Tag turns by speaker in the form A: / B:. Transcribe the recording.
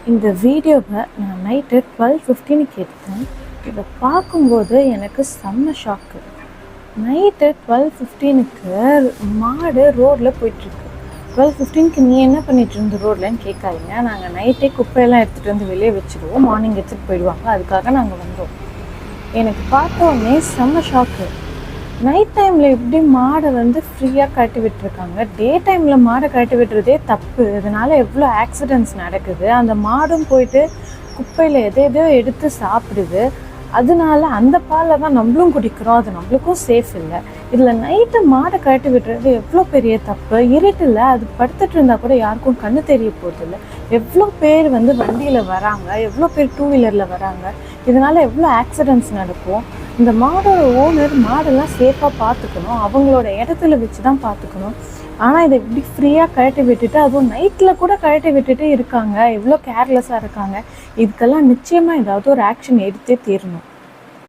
A: இந்த வீடியோவை நான் நைட்டு 12:15க்கு எடுத்தேன். இதை பார்க்கும்போது எனக்கு செம்ம ஷாக்கு. நைட்டு 12:15க்கு மாடு ரோட்டில் போயிட்டுருக்கு. 12:15க்கு நீ என்ன பண்ணிட்டு இருந்த ரோட்லன்னு கேட்காதீங்க. நாங்கள் நைட்டே குப்பையெல்லாம் எடுத்துகிட்டு வந்து வெளியே வச்சுருவோம், மார்னிங் எடுத்துகிட்டு போயிடுவாங்க, அதுக்காக நாங்கள் வந்தோம். எனக்கு பார்த்தோன்னே செம்ம ஷாக்கு. நைட் டைமில் எப்படி மாடை ஃப்ரீயாக கட்டி விட்டுருக்காங்க. டே டைமில் மாடை கட்டி விட்டுறதே தப்பு. இதனால் எவ்வளோ ஆக்சிடெண்ட்ஸ் நடக்குது. அந்த மாடும் போயிட்டு குப்பையில் எதோ எடுத்து சாப்பிடுது. அதனால அந்த பாலில் தான் நம்மளும் குடிக்கிறோம். அது நம்மளுக்கும் சேஃப் இல்லை. இதில் நைட்டு மாடை கட்டி விட்டுறது எவ்வளோ பெரிய தப்பு. இருட்டில் அது படுத்துட்டு இருந்தால் கூட யாருக்கும் கண்ணு தெரிய போதில்லை. எவ்வளோ பேர் வண்டியில் வராங்க, எவ்வளோ பேர் டூ வீலரில் வராங்க. இதனால் எவ்வளோ ஆக்சிடெண்ட்ஸ் நடக்கும். இந்த மாடோட ஓனர் மாடெல்லாம் சேஃபாக பார்த்துக்கணும், அவங்களோட இடத்துல வச்சு தான் பார்த்துக்கணும். ஆனால் இதை இப்படி ஃப்ரீயாக கழட்டி விட்டுட்டு, அதுவும் நைட்டில் கூட கழட்டி விட்டுட்டு இருக்காங்க. எவ்வளோ கேர்லெஸ்ஸாக இருக்காங்க. இதுக்கெல்லாம் நிச்சயமாக ஏதாவது ஒரு ஆக்ஷன் எடுத்தே தீரணும்.